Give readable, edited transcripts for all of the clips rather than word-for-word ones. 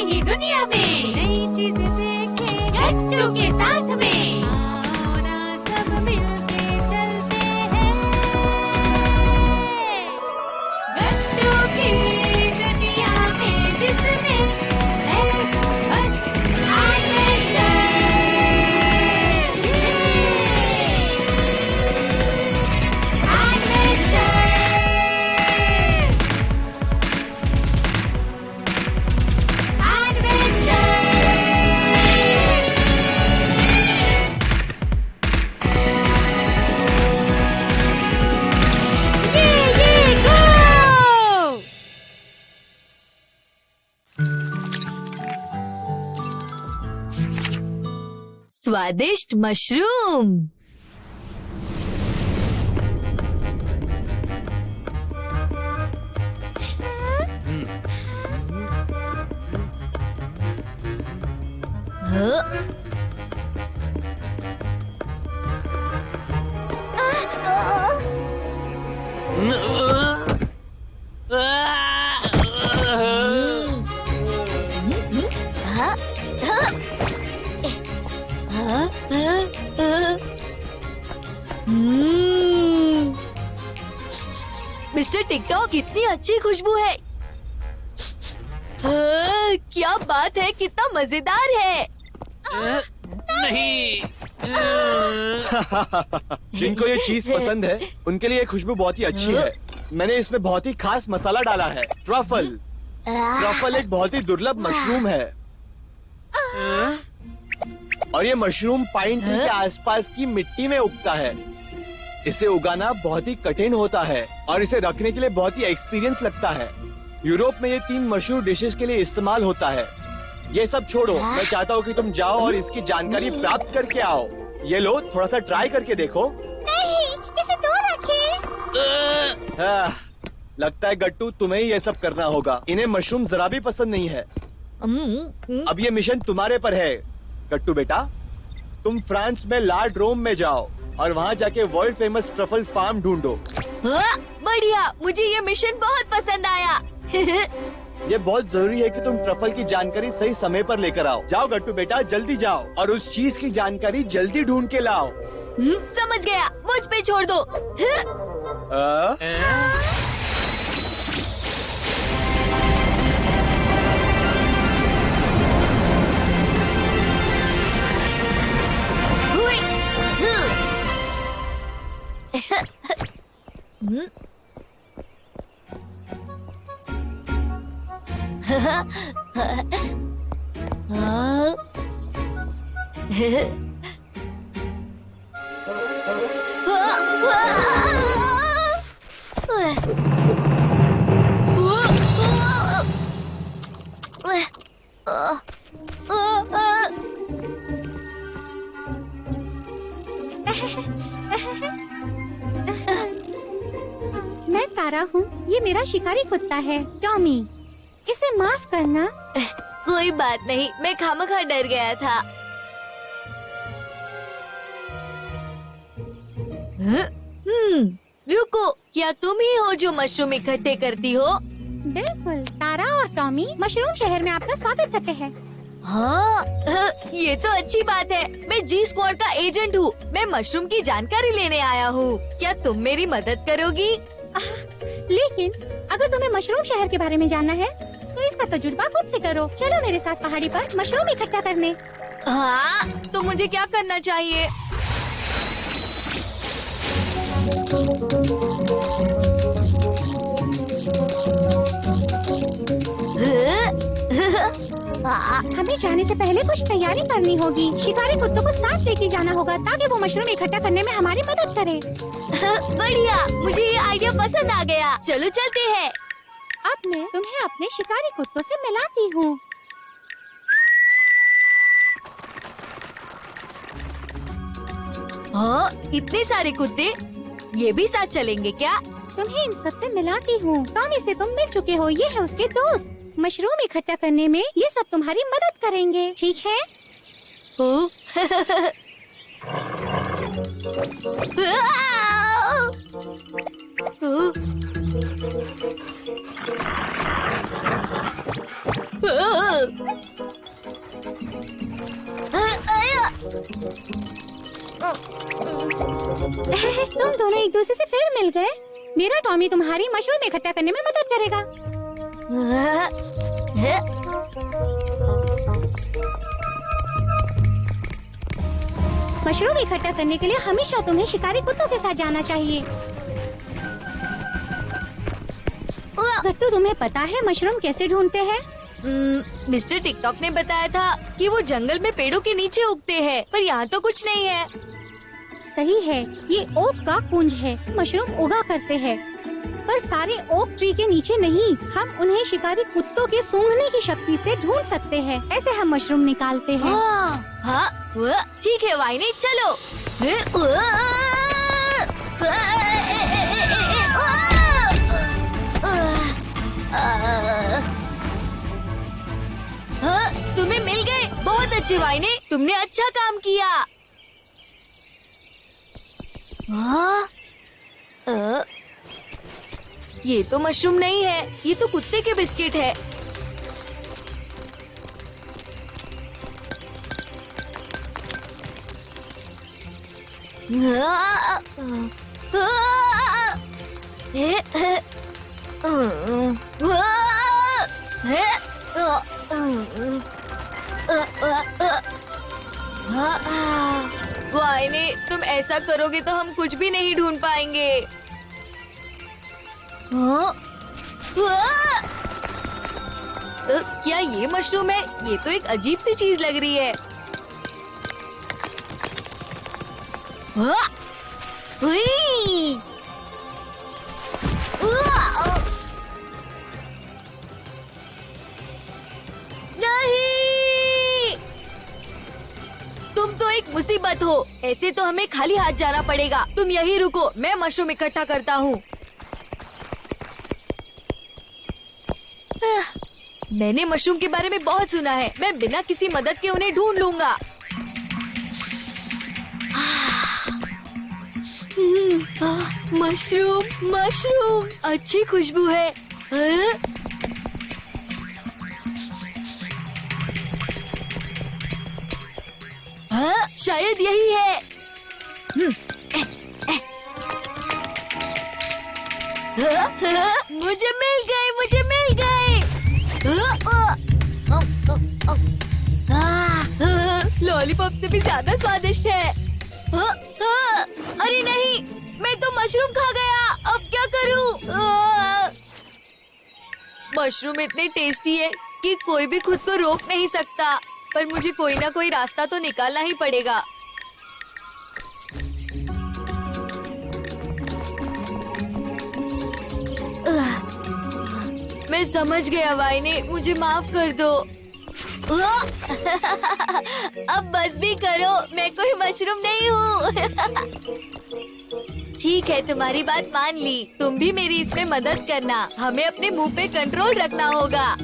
ही दुनिया में नई चीजें देखें गट्टू के साथ में। आओ ना सब मिलके चलते हैं गट्टू की दुनिया में जिसमें है बस एडवेंचर। स्वादिष्ट मशरूम। मिस्टर टिकटॉक, इतनी अच्छी खुशबू है। क्या बात है, कितना मजेदार है। नहीं। जिनको ये चीज पसंद है उनके लिए ये खुशबू बहुत ही अच्छी है। मैंने इसमें बहुत ही खास मसाला डाला है, ट्रफल। ट्रफल एक बहुत ही दुर्लभ मशरूम है और ये मशरूम पाइन ट्री के आसपास की मिट्टी में उगता है। इसे उगाना बहुत ही कठिन होता है और इसे रखने के लिए बहुत ही एक्सपीरियंस लगता है। यूरोप में ये 3 मशहूर डिशेस के लिए इस्तेमाल होता है। ये सब छोड़ो, मैं चाहता हूँ कि तुम जाओ और इसकी जानकारी प्राप्त करके आओ। ये लो, थोड़ा सा ट्राई करके देखो। नहीं, इसे तो रखें। लगता है गट्टू तुम्हें ही ये सब करना होगा। इन्हें मशरूम जरा भी पसंद नहीं है। अब ये मिशन तुम्हारे पर है गट्टू बेटा। तुम फ्रांस में ला ड्रोम में जाओ और वहाँ जाके वर्ल्ड फेमस ट्रफल फार्म ढूंढो। बढ़िया, मुझे ये मिशन बहुत पसंद आया। ये बहुत जरूरी है कि तुम ट्रफल की जानकारी सही समय पर लेकर आओ। जाओ गट्टू बेटा, जल्दी जाओ और उस चीज की जानकारी जल्दी ढूंढ के लाओ। समझ गया, मुझ पे छोड़ दो। मैं तारा हूँ, ये मेरा शिकारी कुत्ता है टॉमी। इसे माफ करना। कोई बात नहीं, मैं खामखा डर गया था। रुको, क्या तुम ही हो जो मशरूम इकट्ठे करती हो? बिल्कुल, तारा और टॉमी मशरूम शहर में आपका स्वागत करते हैं। हाँ, ये तो अच्छी बात है। मैं जी स्क्वाड का एजेंट हूँ। मैं मशरूम की जानकारी लेने आया हूँ। क्या तुम मेरी मदद करोगी? लेकिन अगर तुम्हें मशरूम शहर के बारे में जानना है तो इसका तजुर्बा खुद से करो। चलो मेरे साथ पहाड़ी पर मशरूम इकट्ठा करने। हाँ, तो मुझे क्या करना चाहिए? हमें जाने से पहले कुछ तैयारी करनी होगी। शिकारी कुत्तों को साथ लेके जाना होगा ताकि वो मशरूम इकट्ठा करने में हमारी मदद करे। बढ़िया, मुझे ये आइडिया पसंद आ गया। चलो चलते हैं। अब मैं तुम्हें अपने शिकारी कुत्तों से मिलाती हूँ। हाँ, इतने सारे कुत्ते, ये भी साथ चलेंगे क्या? तुम्हें इन सब से मिलाती हूँ। टॉमी से तुम मिल चुके हो, ये है उसके दोस्त। मशरूम इकट्ठा करने में ये सब तुम्हारी मदद करेंगे, ठीक है? तुम दोनों एक दूसरे से फिर मिल गए। मेरा टॉमी तुम्हारी मशरूम इकट्ठा करने में मदद करेगा। मशरूम इकट्ठा करने के लिए हमेशा तुम्हें शिकारी कुत्तों के साथ जाना चाहिए। गट्टू, तुम्हें पता है मशरूम कैसे ढूंढते हैं? मिस्टर टिकटॉक ने बताया था कि वो जंगल में पेड़ों के नीचे उगते हैं, पर यहाँ तो कुछ नहीं है। सही है, ये ओक का कुंज है। मशरूम उगा करते हैं, पर सारे ओक ट्री के नीचे नहीं। हम उन्हें शिकारी कुत्तों के सूंघने की शक्ति से ढूंढ सकते हैं। ऐसे हम मशरूम निकालते हैं। हाँ, ठीक है वाइनी, चलो। तुम्हें मिल गए, बहुत अच्छे वाइनी, तुमने अच्छा काम किया। ये तो मशरूम नहीं है, ये तो कुत्ते के बिस्किट है। वाइनी, तुम ऐसा करोगे तो हम कुछ भी नहीं ढूंढ पाएंगे। क्या ये मशरूम है? ये तो एक अजीब सी चीज लग रही है। नहीं, तुम तो एक मुसीबत हो। ऐसे तो हमें खाली हाथ जाना पड़ेगा। तुम यहीं रुको, मैं मशरूम इकट्ठा करता हूँ। मैंने मशरूम के बारे में बहुत सुना है। मैं बिना किसी मदद के उन्हें ढूंढ लूंगा। मशरूम, मशरूम, अच्छी खुशबू है। हाँ, शायद यही है। मुझे मिल गए, मुझे मिल गए। लॉलीपॉप से भी ज्यादा स्वादिष्ट है। अरे नहीं, मैं तो मशरूम खा गया। अब क्या करूं? मशरूम इतने टेस्टी है कि कोई भी खुद को रोक नहीं सकता, पर मुझे कोई ना कोई रास्ता तो निकालना ही पड़ेगा। मैं समझ गया वाइनी, मुझे माफ कर दो। अब बस भी करो, मैं कोई मशरूम नहीं हूँ। ठीक है, तुम्हारी बात मान ली। तुम भी मेरी इसमें मदद करना। हमें अपने मुंह पे कंट्रोल रखना होगा।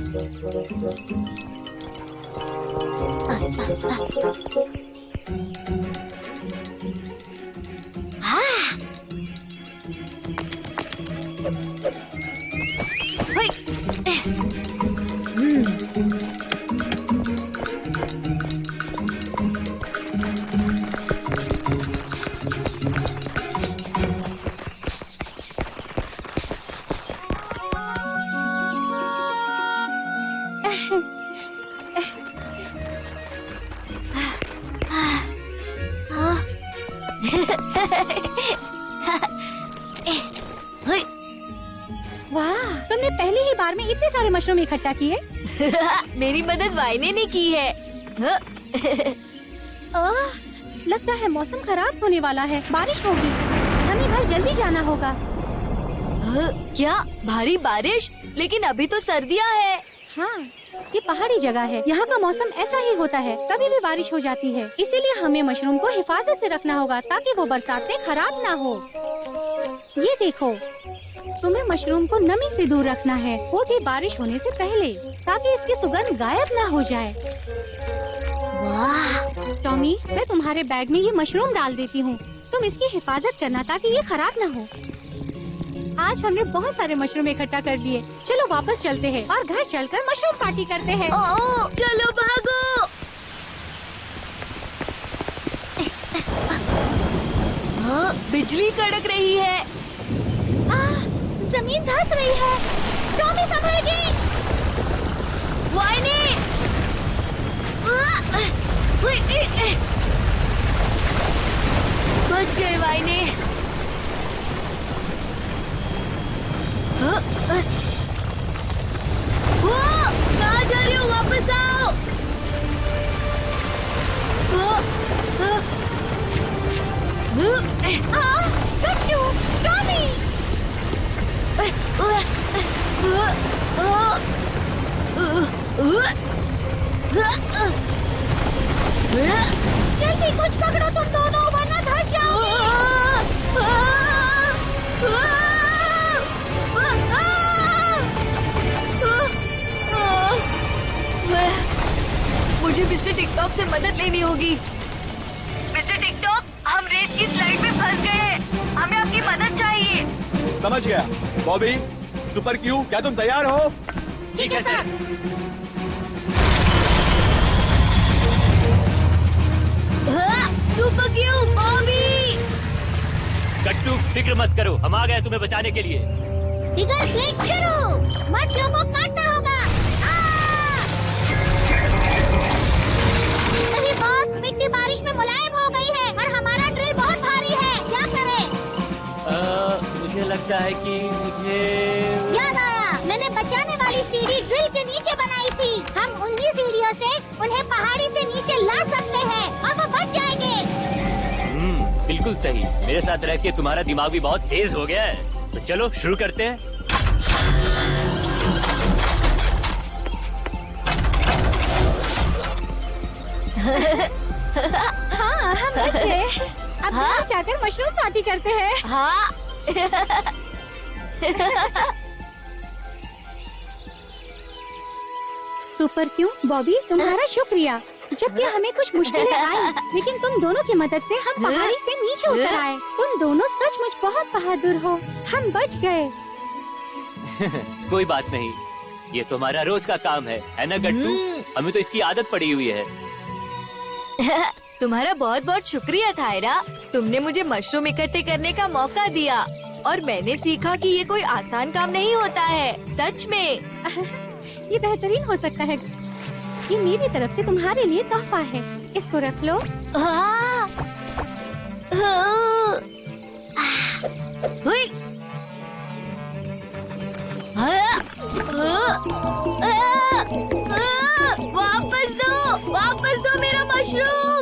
वाह, तुमने पहली ही बार में इतने सारे मशरूम इकट्ठा किए। मेरी मदद वाइने ने की है। लगता है मौसम खराब होने वाला है, बारिश होगी। हमें घर जल्दी जाना होगा। क्या भारी बारिश? लेकिन अभी तो सर्दियाँ है। हाँ, ये पहाड़ी जगह है, यहाँ का मौसम ऐसा ही होता है, कभी भी बारिश हो जाती है। इसीलिए हमें मशरूम को हिफाजत से रखना होगा ताकि वो बरसात में खराब ना हो। ये देखो, तुम्हें मशरूम को नमी से दूर रखना है, वो भी बारिश होने से पहले, ताकि इसकी सुगंध गायब ना हो जाए। वाह! टॉमी, मैं तुम्हारे बैग में ये मशरूम डाल देती हूँ। तुम इसकी हिफाजत करना ताकि ये खराब ना हो। आज हमने बहुत सारे मशरूम इकट्ठा कर लिए। चलो वापस चलते हैं और घर चलकर मशरूम पार्टी करते हैं। चलो भागो। बिजली कड़क रही है। जमीन धंस रही है। टॉमी संभलेगी। वाइनी! बच गए वाइनी। कहाँ जा रही हो? वापस आओ। गट्टू, टॉमी! जल्दी कुछ पकड़ो तुम दोनों, वरना धंस मुझे मिस्टर टिकटॉक से मदद लेनी होगी। मिस्टर टिकटॉक, हम रेत की स्लाइड में फंस गए हैं। हमें आपकी मदद चाहिए। समझ गया। बॉबी, सुपर क्यू, क्या तुम तैयार हो? ठीक है sir. Super Q, Bobby! Gattu, फिक्र मत करो, हम आ गए तुम्हें बचाने के लिए। फिगर फ्लिक शुरू। मछलियों को काटना होगा। नहीं बॉस, मिट्टी बारिश में मुलायम हो गई है और हमारा ड्रिल बहुत भारी है। क्या करें? मुझे लगता है कि मुझे याद आया, मैंने बचाने वाली सीढ़ी ड्रिल के नीचे बनाई थी। हम उन्हीं सीढ़ियों से उन्हें पहाड़ी से नीचे ला सकते हैं और वो बच जाएंगे। बिल्कुल सही। मेरे साथ रह के तुम्हारा दिमाग भी बहुत तेज हो गया है। तो चलो शुरू करते हैं। हाँ, हम बच गए। अब घर जाकर मशरूम पार्टी करते हैं। हाँ। सुपर क्यों बॉबी, तुम्हारा शुक्रिया। जबकि हमें कुछ मुश्किलें आई, लेकिन तुम दोनों की मदद से हम पहाड़ी से नीचे उतर आए। तुम दोनों सचमुच बहुत बहादुर हो। हम बच गए। कोई बात नहीं, ये तुम्हारा रोज का काम है ना गट्टू? हमें तो इसकी आदत पड़ी हुई है। तुम्हारा बहुत बहुत शुक्रिया थायरा। तुमने मुझे मशरूम इकट्ठे करने का मौका दिया और मैंने सीखा कि ये कोई आसान काम नहीं होता है। सच में। ये बेहतरीन हो सकता है। ये मेरी तरफ से तुम्हारे लिए तोहफा है। इसको रख लो। हाँ। हुई। वापस दो मेरा मशरूम।